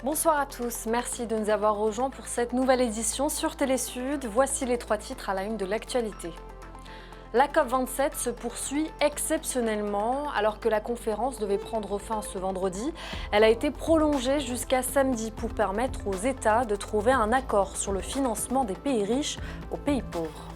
Bonsoir à tous, merci de nous avoir rejoints pour cette nouvelle édition sur Télésud. Voici les 3 titres à la une de l'actualité. La COP27 se poursuit exceptionnellement alors que la conférence devait prendre fin ce vendredi. Elle a été prolongée jusqu'à samedi pour permettre aux États de trouver un accord sur le financement des pays riches aux pays pauvres.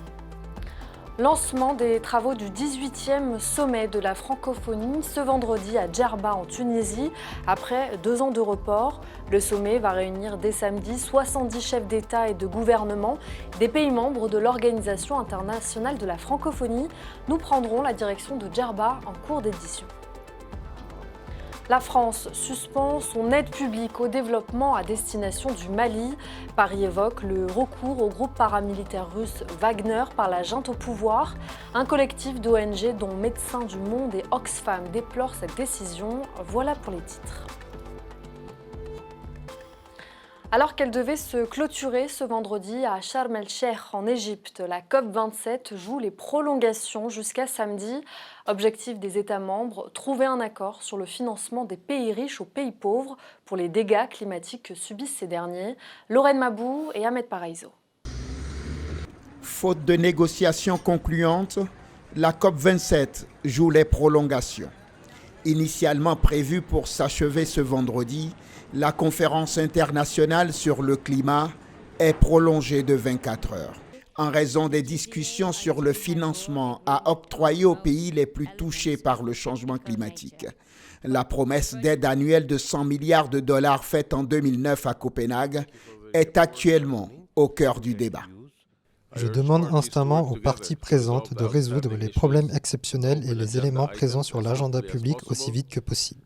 Lancement des travaux du 18e sommet de la francophonie ce vendredi à Djerba en Tunisie. Après 2 ans de report, le sommet va réunir dès samedi 70 chefs d'État et de gouvernement des pays membres de l'Organisation internationale de la francophonie. Nous prendrons la direction de Djerba en cours d'édition. La France suspend son aide publique au développement à destination du Mali. Paris évoque le recours au groupe paramilitaire russe Wagner par la junte au pouvoir. Un collectif d'ONG dont Médecins du Monde et Oxfam déplorent cette décision. Voilà pour les titres. Alors qu'elle devait se clôturer ce vendredi à Sharm el-Sheikh en Égypte, la COP27 joue les prolongations jusqu'à samedi. Objectif des États membres, trouver un accord sur le financement des pays riches aux pays pauvres pour les dégâts climatiques que subissent ces derniers. Lorraine Mabou et Ahmed Paraizo. Faute de négociations concluantes, la COP27 joue les prolongations. Initialement prévue pour s'achever ce vendredi, la conférence internationale sur le climat est prolongée de 24 heures. En raison des discussions sur le financement à octroyer aux pays les plus touchés par le changement climatique. La promesse d'aide annuelle de 100 milliards de dollars faite en 2009 à Copenhague est actuellement au cœur du débat. Je demande instamment aux parties présentes de résoudre les problèmes exceptionnels et les éléments présents sur l'agenda public aussi vite que possible.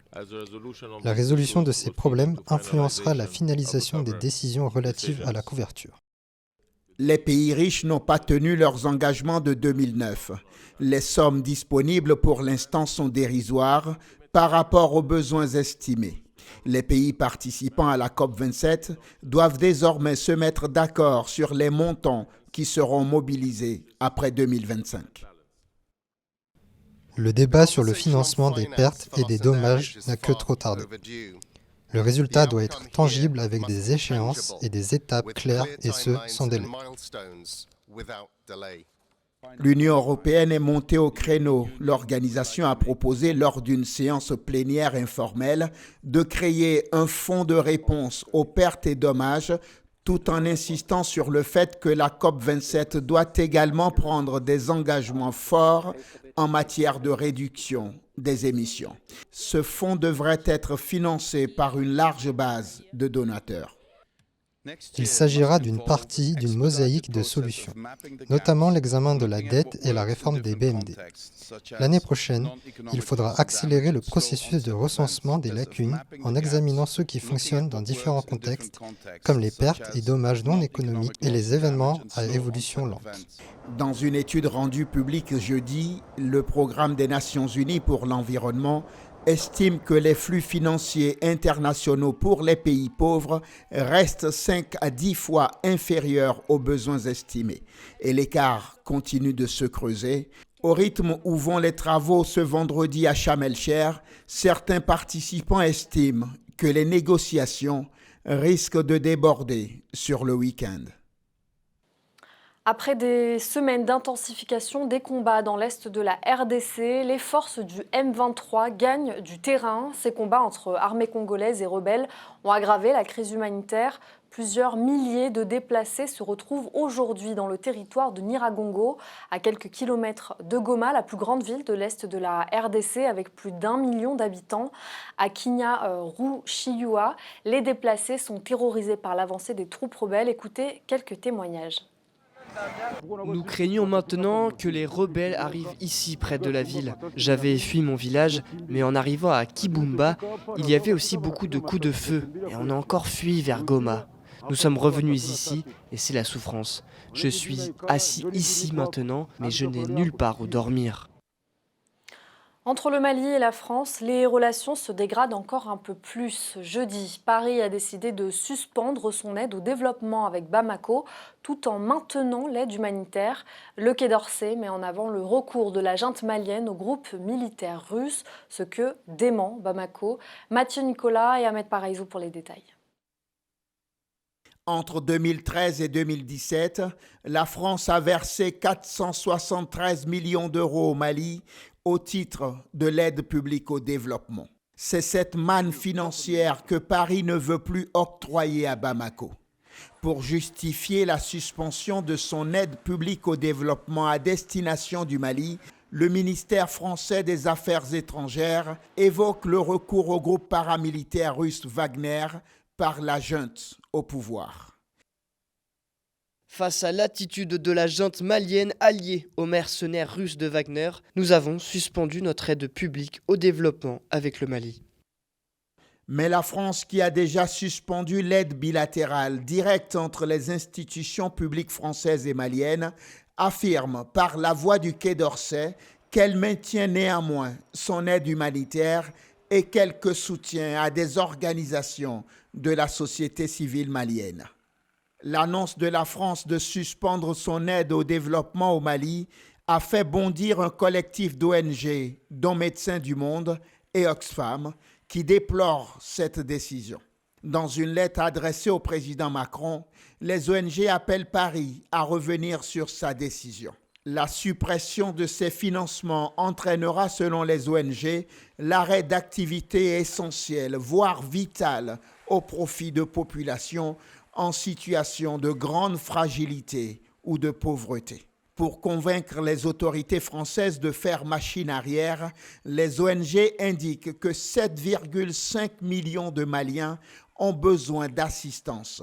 La résolution de ces problèmes influencera la finalisation des décisions relatives à la couverture. Les pays riches n'ont pas tenu leurs engagements de 2009. Les sommes disponibles pour l'instant sont dérisoires par rapport aux besoins estimés. Les pays participants à la COP27 doivent désormais se mettre d'accord sur les montants qui seront mobilisés après 2025. Le débat sur le financement des pertes et des dommages n'a que trop tardé. Le résultat doit être tangible avec des échéances et des étapes claires et ce, sans délai. L'Union européenne est montée au créneau. L'organisation a proposé lors d'une séance plénière informelle de créer un fonds de réponse aux pertes et dommages tout en insistant sur le fait que la COP27 doit également prendre des engagements forts en matière de réduction des émissions. Ce fonds devrait être financé par une large base de donateurs. Il s'agira d'une partie d'une mosaïque de solutions, notamment l'examen de la dette et la réforme des BMD. L'année prochaine, il faudra accélérer le processus de recensement des lacunes en examinant ceux qui fonctionnent dans différents contextes, comme les pertes et dommages non économiques et les événements à évolution lente. Dans une étude rendue publique jeudi, le Programme des Nations Unies pour l'environnement estime que les flux financiers internationaux pour les pays pauvres restent 5 à 10 fois inférieurs aux besoins estimés. Et l'écart continue de se creuser. Au rythme où vont les travaux ce vendredi à Sharm el-Sheikh, certains participants estiment que les négociations risquent de déborder sur le week-end. Après des semaines d'intensification des combats dans l'est de la RDC, les forces du M23 gagnent du terrain. Ces combats entre armées congolaises et rebelles ont aggravé la crise humanitaire. Plusieurs milliers de déplacés se retrouvent aujourd'hui dans le territoire de Nyiragongo, à quelques kilomètres de Goma, la plus grande ville de l'est de la RDC avec plus d'1 million d'habitants. À Kinya-Ruchiyua, les déplacés sont terrorisés par l'avancée des troupes rebelles. Écoutez quelques témoignages. Nous craignons maintenant que les rebelles arrivent ici près de la ville. J'avais fui mon village, mais en arrivant à Kibumba, il y avait aussi beaucoup de coups de feu et on a encore fui vers Goma. Nous sommes revenus ici et c'est la souffrance. Je suis assis ici maintenant, mais je n'ai nulle part où dormir. Entre le Mali et la France, les relations se dégradent encore un peu plus. Jeudi, Paris a décidé de suspendre son aide au développement avec Bamako, tout en maintenant l'aide humanitaire. Le Quai d'Orsay met en avant le recours de la junte malienne au groupe militaire russe, ce que dément Bamako. Mathieu Nicolas et Ahmed Paraizo pour les détails. Entre 2013 et 2017, la France a versé 473 millions d'euros au Mali au titre de l'aide publique au développement. C'est cette manne financière que Paris ne veut plus octroyer à Bamako. Pour justifier la suspension de son aide publique au développement à destination du Mali, le ministère français des Affaires étrangères évoque le recours au groupe paramilitaire russe Wagner par la junte au pouvoir. Face à l'attitude de la junte malienne alliée aux mercenaires russes de Wagner, nous avons suspendu notre aide publique au développement avec le Mali. Mais la France, qui a déjà suspendu l'aide bilatérale directe entre les institutions publiques françaises et maliennes, affirme par la voix du Quai d'Orsay qu'elle maintient néanmoins son aide humanitaire et quelques soutiens à des organisations de la société civile malienne. L'annonce de la France de suspendre son aide au développement au Mali a fait bondir un collectif d'ONG, dont Médecins du Monde et Oxfam, qui déplorent cette décision. Dans une lettre adressée au président Macron, les ONG appellent Paris à revenir sur sa décision. La suppression de ces financements entraînera, selon les ONG, l'arrêt d'activités essentielles, voire vitales, au profit de populations en situation de grande fragilité ou de pauvreté. Pour convaincre les autorités françaises de faire machine arrière, les ONG indiquent que 7,5 millions de Maliens ont besoin d'assistance.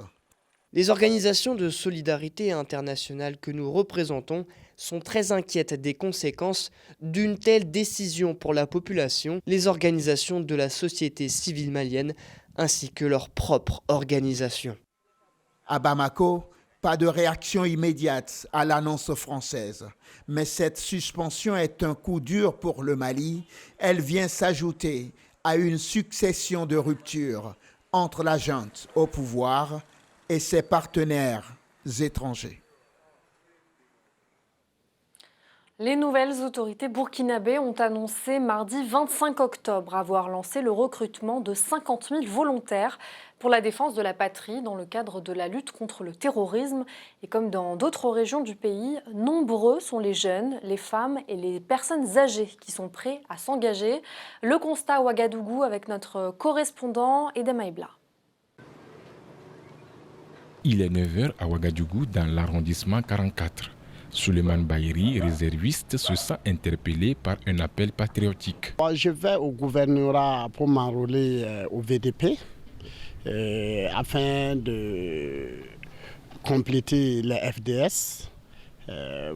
Les organisations de solidarité internationale que nous représentons sont très inquiètes des conséquences d'une telle décision pour la population, les organisations de la société civile malienne ainsi que leur propre organisation. À Bamako, pas de réaction immédiate à l'annonce française. Mais cette suspension est un coup dur pour le Mali. Elle vient s'ajouter à une succession de ruptures entre la junte au pouvoir et ses partenaires étrangers. Les nouvelles autorités burkinabées ont annoncé mardi 25 octobre avoir lancé le recrutement de 50 000 volontaires pour la défense de la patrie dans le cadre de la lutte contre le terrorisme. Et comme dans d'autres régions du pays, nombreux sont les jeunes, les femmes et les personnes âgées qui sont prêts à s'engager. Le constat à Ouagadougou avec notre correspondant Edem Aïbla. Il est 9h à Ouagadougou dans l'arrondissement 44. Souleymane Bahiri, réserviste, se sent interpellé par un appel patriotique. Je vais au gouvernorat pour m'enrôler au VDP afin de compléter les FDS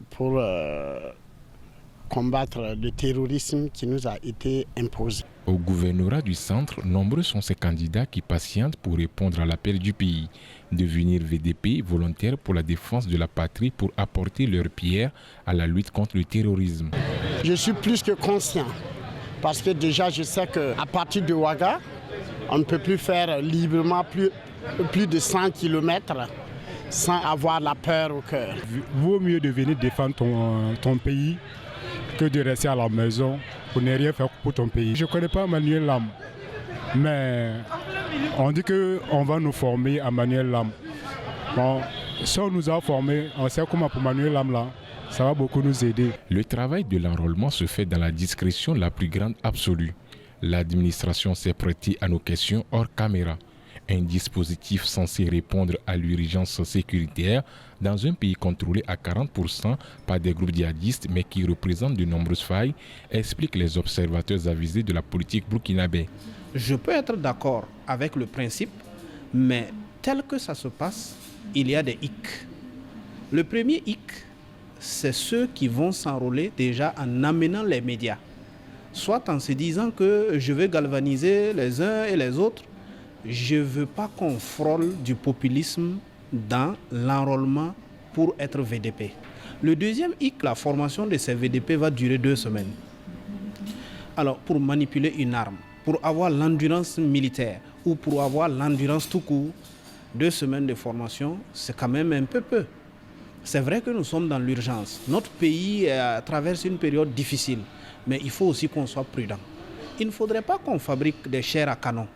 pour combattre le terrorisme qui nous a été imposé. Au gouvernorat du centre, nombreux sont ces candidats qui patientent pour répondre à l'appel du pays. Devenir VDP, volontaire pour la défense de la patrie, pour apporter leur pierre à la lutte contre le terrorisme. Je suis plus que conscient parce que déjà je sais qu'à partir de Ouaga, on ne peut plus faire librement plus de 100 km sans avoir la peur au cœur. Vaut mieux de venir défendre ton pays que de rester à la maison pour ne rien faire pour ton pays. Je ne connais pas Manuel Lam, mais on dit qu'on va nous former à Manuel Lam. Bon, si on nous a formés, on sait comment pour Manuel Lam là, ça va beaucoup nous aider. Le travail de l'enrôlement se fait dans la discrétion la plus grande absolue. L'administration s'est prêtée à nos questions hors caméra. Un dispositif censé répondre à l'urgence sécuritaire dans un pays contrôlé à 40% par des groupes djihadistes mais qui représente de nombreuses failles, expliquent les observateurs avisés de la politique burkinabé. Je peux être d'accord avec le principe, mais tel que ça se passe, il y a des hicks. Le premier hic, c'est ceux qui vont s'enrôler déjà en amenant les médias, soit en se disant que je vais galvaniser les uns et les autres. Je ne veux pas qu'on frôle du populisme dans l'enrôlement pour être VDP. Le deuxième hic, la formation de ces VDP va durer 2 semaines. Alors, pour manipuler une arme, pour avoir l'endurance militaire ou pour avoir l'endurance tout court, 2 semaines de formation, c'est quand même un peu peu. C'est vrai que nous sommes dans l'urgence. Notre pays traverse une période difficile, mais il faut aussi qu'on soit prudent. Il ne faudrait pas qu'on fabrique des chairs à canon.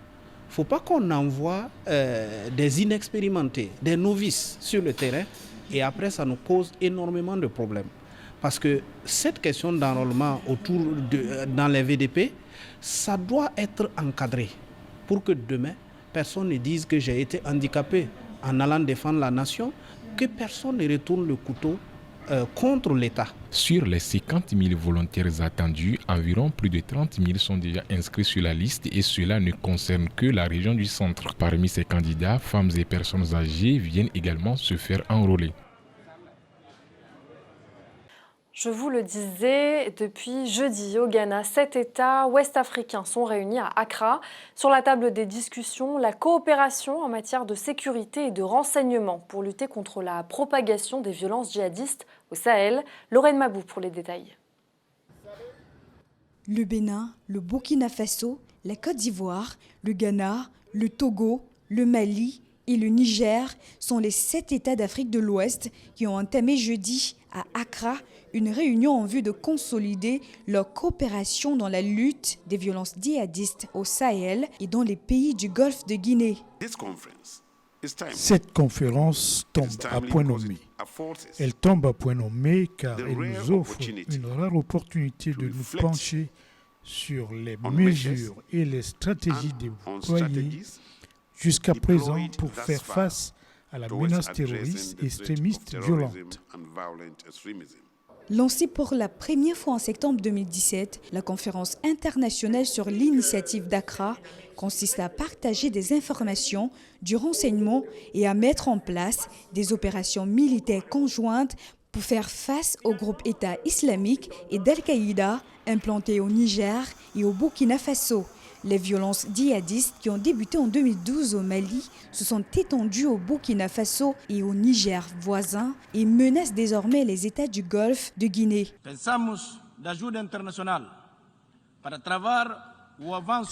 Il ne faut pas qu'on envoie des inexpérimentés, des novices sur le terrain et après ça nous cause énormément de problèmes. Parce que cette question d'enrôlement dans les VDP, ça doit être encadré pour que demain, personne ne dise que j'ai été handicapé en allant défendre la nation, que personne ne retourne le couteau contre l'État. Sur les 50 000 volontaires attendus, environ plus de 30 000 sont déjà inscrits sur la liste et cela ne concerne que la région du centre. Parmi ces candidats, femmes et personnes âgées viennent également se faire enrôler. Je vous le disais, depuis jeudi au Ghana, 7 États ouest-africains sont réunis à Accra. Sur la table des discussions, la coopération en matière de sécurité et de renseignement pour lutter contre la propagation des violences djihadistes au Sahel. Lorraine Mabou pour les détails. Le Bénin, le Burkina Faso, la Côte d'Ivoire, le Ghana, le Togo, le Mali et le Niger sont les 7 États d'Afrique de l'Ouest qui ont entamé jeudi à Accra une réunion en vue de consolider leur coopération dans la lutte des violences djihadistes au Sahel et dans les pays du Golfe de Guinée. Cette conférence tombe à point nommé. Elle tombe à point nommé car elle nous offre une rare opportunité de nous pencher sur les mesures et les stratégies déployées jusqu'à présent pour faire face à la menace terroriste et extrémiste violente. Lancée pour la première fois en septembre 2017, la conférence internationale sur l'initiative d'Accra consiste à partager des informations, du renseignement et à mettre en place des opérations militaires conjointes pour faire face aux groupes État islamique et d'Al-Qaïda implantés au Niger et au Burkina Faso. Les violences djihadistes qui ont débuté en 2012 au Mali se sont étendues au Burkina Faso et au Niger voisin et menacent désormais les États du Golfe de Guinée.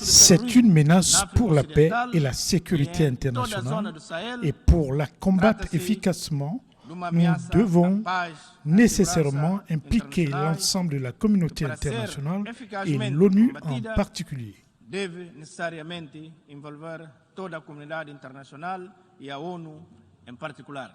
C'est une menace pour la paix et la sécurité internationale et pour la combattre efficacement, nous devons nécessairement impliquer l'ensemble de la communauté internationale et l'ONU en particulier. Deve necessariamente envolver toda a comunidade internacional e a ONU en particular.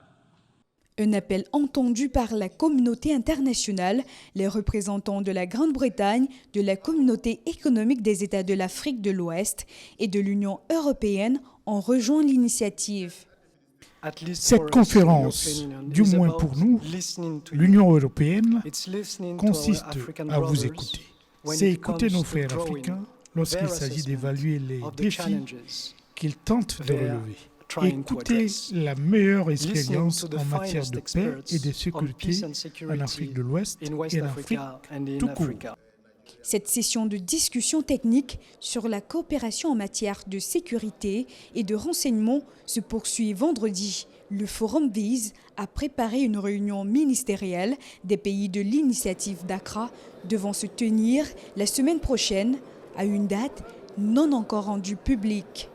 Un appel entendu par la communauté internationale, les représentants de la Grande-Bretagne, de la Communauté économique des États de l'Afrique de l'Ouest et de l'Union européenne ont rejoint l'initiative. Cette conférence, du moins pour nous, l'Union européenne, consiste à vous écouter. C'est écouter nos frères africains lorsqu'il s'agit d'évaluer les défis qu'ils tentent de relever. Écoutez la meilleure expérience en matière de paix et de sécurité en Afrique de l'Ouest et en Afrique tout court. Cette session de discussion technique sur la coopération en matière de sécurité et de renseignement se poursuit vendredi. Le forum vise à préparer une réunion ministérielle des pays de l'initiative d'Accra devant se tenir la semaine prochaine à une date non encore rendue publique.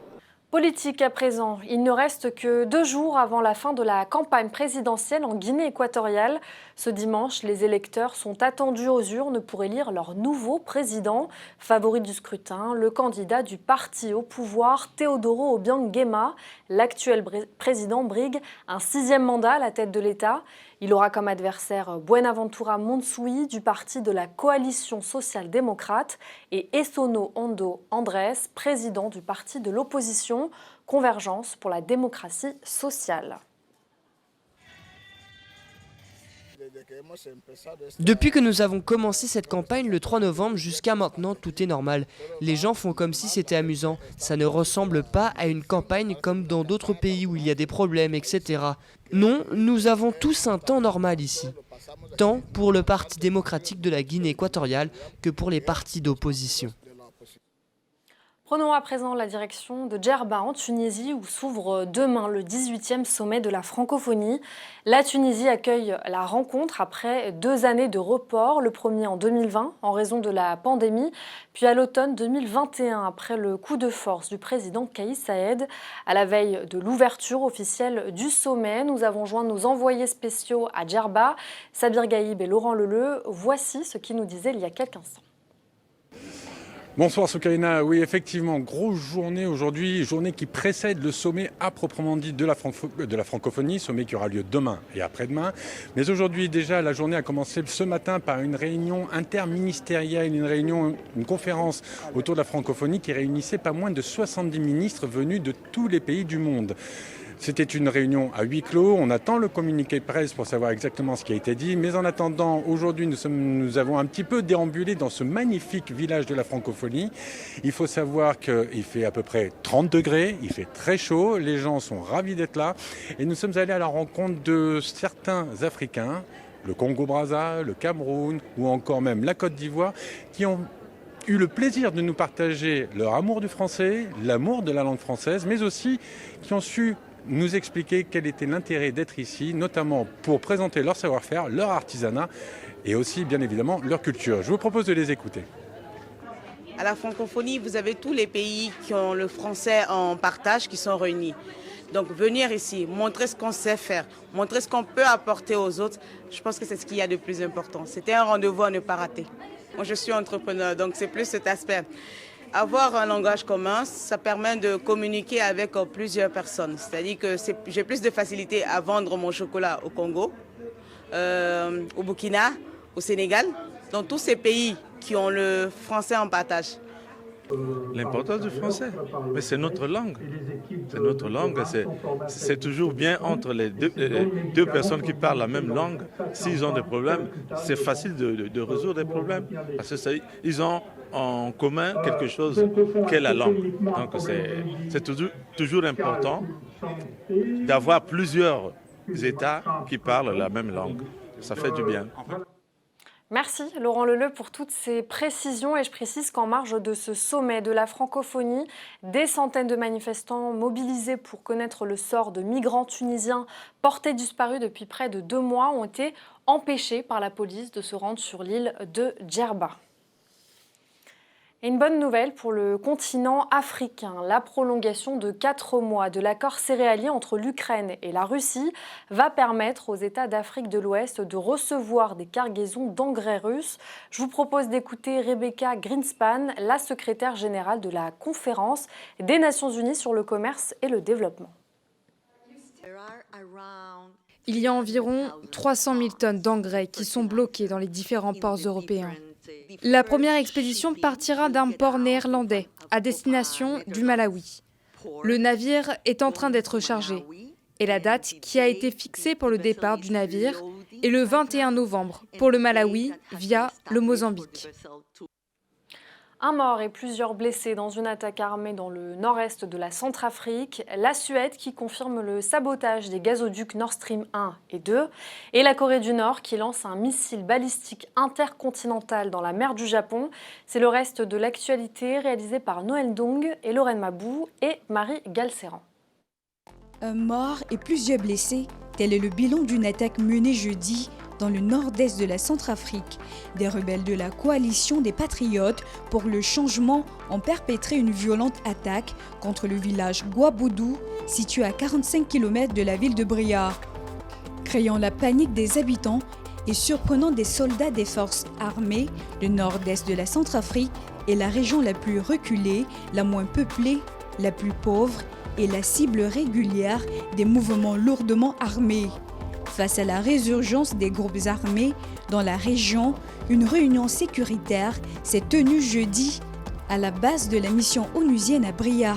Politique à présent, il ne reste que 2 jours avant la fin de la campagne présidentielle en Guinée équatoriale. Ce dimanche, les électeurs sont attendus aux urnes pour élire leur nouveau président. Favori du scrutin, le candidat du parti au pouvoir, Teodoro Obiang Nguema. L'actuel président brigue un 6e mandat à la tête de l'État. Il aura comme adversaire Buenaventura Montsui du parti de la coalition social-démocrate et Essono Ondo Andrés, président du parti de l'opposition, Convergence pour la démocratie sociale. Depuis que nous avons commencé cette campagne le 3 novembre jusqu'à maintenant, tout est normal. Les gens font comme si c'était amusant. Ça ne ressemble pas à une campagne comme dans d'autres pays où il y a des problèmes, etc. Non, nous avons tous un temps normal ici. Tant pour le Parti démocratique de la Guinée équatoriale que pour les partis d'opposition. Prenons à présent la direction de Djerba en Tunisie où s'ouvre demain le 18e sommet de la francophonie. La Tunisie accueille la rencontre après 2 années de report, le premier en 2020 en raison de la pandémie, puis à l'automne 2021 après le coup de force du président Kais Saied. À la veille de l'ouverture officielle du sommet, nous avons joint nos envoyés spéciaux à Djerba, Sabir Gaïb et Laurent Leleu. Voici ce qu'ils nous disaient il y a quelques instants. Bonsoir Soukaina, oui effectivement, grosse journée aujourd'hui, journée qui précède le sommet à proprement dit de la francophonie, sommet qui aura lieu demain et après-demain. Mais aujourd'hui déjà, la journée a commencé ce matin par une réunion interministérielle, une conférence autour de la francophonie qui réunissait pas moins de 70 ministres venus de tous les pays du monde. C'était une réunion à huis clos, on attend le communiqué de presse pour savoir exactement ce qui a été dit, mais en attendant, aujourd'hui nous avons un petit peu déambulé dans ce magnifique village de la francophonie. Il faut savoir qu'il fait à peu près 30 degrés, il fait très chaud, les gens sont ravis d'être là et nous sommes allés à la rencontre de certains Africains, le Congo-Brazza, le Cameroun ou encore même la Côte d'Ivoire, qui ont eu le plaisir de nous partager leur amour du français, l'amour de la langue française, mais aussi qui ont su nous expliquer quel était l'intérêt d'être ici, notamment pour présenter leur savoir-faire, leur artisanat et aussi, bien évidemment, leur culture. Je vous propose de les écouter. À la francophonie, vous avez tous les pays qui ont le français en partage qui sont réunis. Donc venir ici, montrer ce qu'on sait faire, montrer ce qu'on peut apporter aux autres, je pense que c'est ce qu'il y a de plus important. C'était un rendez-vous à ne pas rater. Moi, je suis entrepreneur, donc c'est plus cet aspect. Avoir un langage commun, ça permet de communiquer avec plusieurs personnes. C'est-à-dire que j'ai plus de facilité à vendre mon chocolat au Congo, au Burkina, au Sénégal, dans tous ces pays qui ont le français en partage. L'importance du français, mais c'est notre langue. C'est notre langue, c'est toujours bien entre les deux personnes qui parlent la même langue. S'ils ont des problèmes, c'est facile de résoudre des problèmes parce qu'ils ont en commun quelque chose qu'est la langue. Donc c'est toujours important d'avoir plusieurs États qui parlent la même langue. Ça fait du bien. Merci Laurent Leleu pour toutes ces précisions et je précise qu'en marge de ce sommet de la francophonie, des centaines de manifestants mobilisés pour connaître le sort de migrants tunisiens portés disparus depuis près de 2 mois ont été empêchés par la police de se rendre sur l'île de Djerba. Et une bonne nouvelle pour le continent africain. La prolongation de 4 mois de l'accord céréalier entre l'Ukraine et la Russie va permettre aux États d'Afrique de l'Ouest de recevoir des cargaisons d'engrais russes. Je vous propose d'écouter Rebecca Greenspan, la secrétaire générale de la Conférence des Nations Unies sur le commerce et le développement. Il y a environ 300 000 tonnes d'engrais qui sont bloquées dans les différents ports européens. La première expédition partira d'un port néerlandais à destination du Malawi. Le navire est en train d'être chargé et la date qui a été fixée pour le départ du navire est le 21 novembre pour le Malawi via le Mozambique. Un mort et plusieurs blessés dans une attaque armée dans le nord-est de la Centrafrique, la Suède qui confirme le sabotage des gazoducs Nord Stream 1 et 2 et la Corée du Nord qui lance un missile balistique intercontinental dans la mer du Japon. C'est le reste de l'actualité réalisé par Noël Dong et Lorraine Mabou et Marie Galceran. Un mort et plusieurs blessés, tel est le bilan d'une attaque menée jeudi dans le nord-est de la Centrafrique. Des rebelles de la coalition des Patriotes pour le changement ont perpétré une violente attaque contre le village Gwaboudou, situé à 45 km de la ville de Bria. Créant la panique des habitants et surprenant des soldats des forces armées, le nord-est de la Centrafrique est la région la plus reculée, la moins peuplée, la plus pauvre et la cible régulière des mouvements lourdement armés. Face à la résurgence des groupes armés dans la région, une réunion sécuritaire s'est tenue jeudi à la base de la mission onusienne à Bria.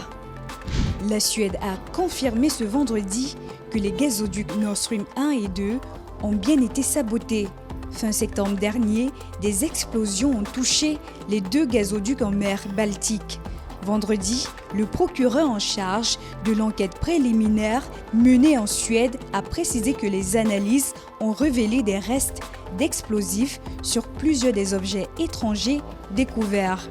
La Suède a confirmé ce vendredi que les gazoducs Nord Stream 1 et 2 ont bien été sabotés. Fin septembre dernier, des explosions ont touché les 2 gazoducs en mer Baltique. Vendredi, le procureur en charge de l'enquête préliminaire menée en Suède a précisé que les analyses ont révélé des restes d'explosifs sur plusieurs des objets étrangers découverts.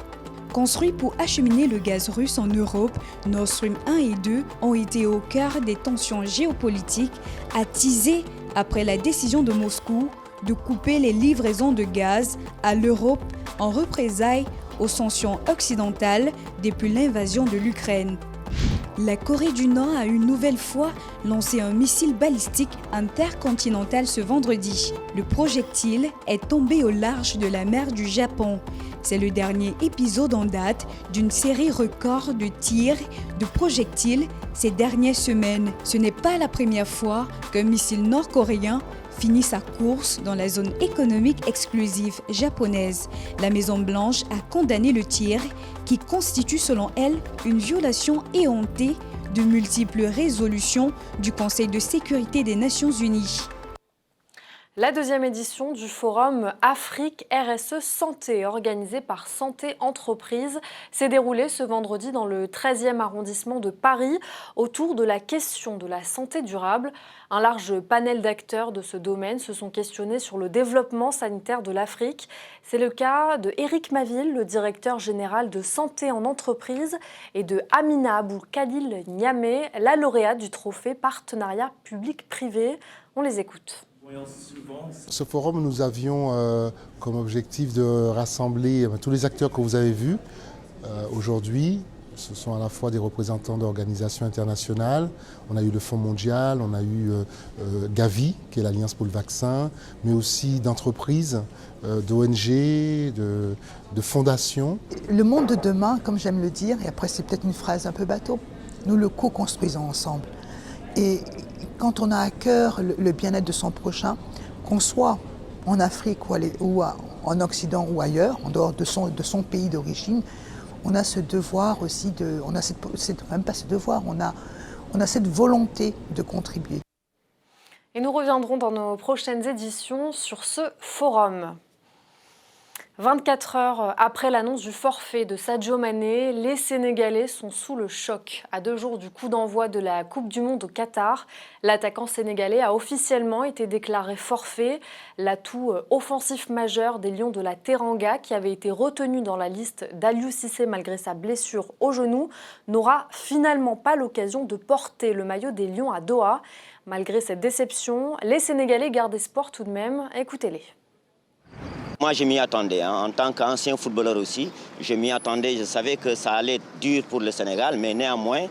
Construits pour acheminer le gaz russe en Europe, Nord Stream 1 et 2 ont été au cœur des tensions géopolitiques attisées après la décision de Moscou de couper les livraisons de gaz à l'Europe en représailles aux sanctions occidentales depuis l'invasion de l'Ukraine. La Corée du Nord a une nouvelle fois lancé un missile balistique intercontinental ce vendredi. Le projectile est tombé au large de la mer du Japon. C'est le dernier épisode en date d'une série record de tirs de projectiles ces dernières semaines. Ce n'est pas la première fois qu'un missile nord-coréen finit sa course dans la zone économique exclusive japonaise. La Maison-Blanche a condamné le tir qui constitue selon elle une violation éhontée de multiples résolutions du Conseil de sécurité des Nations Unies. La deuxième édition du forum Afrique RSE Santé, organisé par Santé Entreprise, s'est déroulée ce vendredi dans le 13e arrondissement de Paris autour de la question de la santé durable. Un large panel d'acteurs de ce domaine se sont questionnés sur le développement sanitaire de l'Afrique. C'est le cas de Éric Maville, le directeur général de Santé en Entreprise, et de Amina Abou-Khalil Niamé, la lauréate du trophée Partenariat public-privé. On les écoute. Ce forum, nous avions comme objectif de rassembler tous les acteurs que vous avez vus aujourd'hui. Ce sont à la fois des représentants d'organisations internationales, on a eu le Fonds mondial, on a eu Gavi, qui est l'Alliance pour le vaccin, mais aussi d'entreprises, d'ONG, de fondations. Le monde de demain, comme j'aime le dire, et après c'est peut-être une phrase un peu bateau, nous le co-construisons ensemble. Et quand on a à cœur le bien-être de son prochain, qu'on soit en Afrique ou en Occident ou ailleurs, en dehors de son pays d'origine, on a ce devoir aussi on a cette volonté de contribuer. Et nous reviendrons dans nos prochaines éditions sur ce forum. 24 heures après l'annonce du forfait de Sadio Mané, les Sénégalais sont sous le choc. À 2 jours du coup d'envoi de la Coupe du Monde au Qatar, l'attaquant sénégalais a officiellement été déclaré forfait. L'atout offensif majeur des Lions de la Teranga, qui avait été retenu dans la liste d'Aliou Cissé malgré sa blessure au genou, n'aura finalement pas l'occasion de porter le maillot des Lions à Doha. Malgré cette déception, les Sénégalais gardent espoir tout de même. Écoutez-les. Moi, je m'y attendais. En tant qu'ancien footballeur aussi, je m'y attendais. Je savais que ça allait être dur pour le Sénégal, mais néanmoins,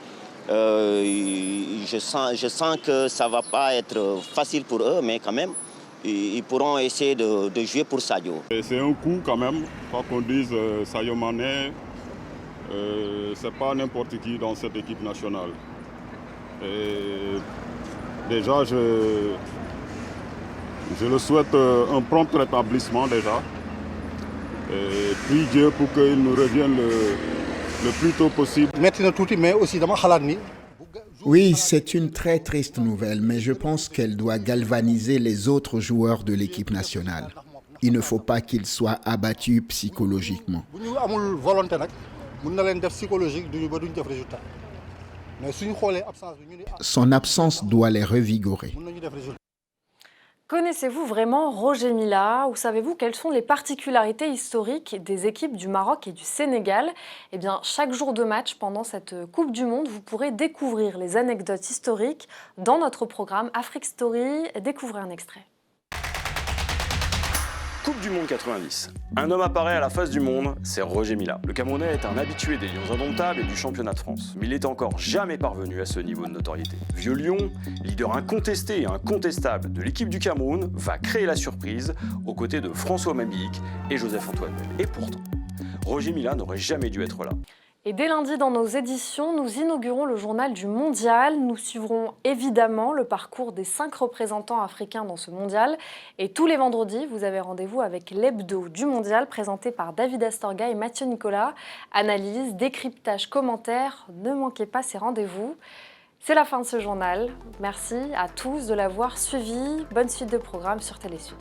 je sens que ça ne va pas être facile pour eux, mais quand même, ils pourront essayer de jouer pour Sadio. C'est un coup quand même, quoi qu'on dise Sadio Mané, c'est pas n'importe qui dans cette équipe nationale. Et déjà, je le souhaite un prompt rétablissement déjà. Et puis Dieu pour qu'il nous revienne le plus tôt possible. Oui, c'est une très triste nouvelle, mais je pense qu'elle doit galvaniser les autres joueurs de l'équipe nationale. Il ne faut pas qu'ils soient abattus psychologiquement. Son absence doit les revigorer. Connaissez-vous vraiment Roger Mila ou savez-vous quelles sont les particularités historiques des équipes du Maroc et du Sénégal? Eh bien, chaque jour de match pendant cette Coupe du Monde, vous pourrez découvrir les anecdotes historiques dans notre programme Afrique Story. Découvrez un extrait. Coupe du Monde 90. Un homme apparaît à la face du monde, c'est Roger Mila. Le Camerounais est un habitué des Lions indomptables et du championnat de France. Mais il n'est encore jamais parvenu à ce niveau de notoriété. Vieux lion, leader incontesté et incontestable de l'équipe du Cameroun, va créer la surprise aux côtés de François Mabique et Joseph-Antoine Bell. Et pourtant, Roger Mila n'aurait jamais dû être là. Et dès lundi, dans nos éditions, nous inaugurons le journal du Mondial. Nous suivrons évidemment le parcours des 5 représentants africains dans ce mondial. Et tous les vendredis, vous avez rendez-vous avec l'hebdo du Mondial, présenté par David Astorga et Mathieu Nicolas. Analyse, décryptage, commentaires, ne manquez pas ces rendez-vous. C'est la fin de ce journal. Merci à tous de l'avoir suivi. Bonne suite de programme sur Télésud.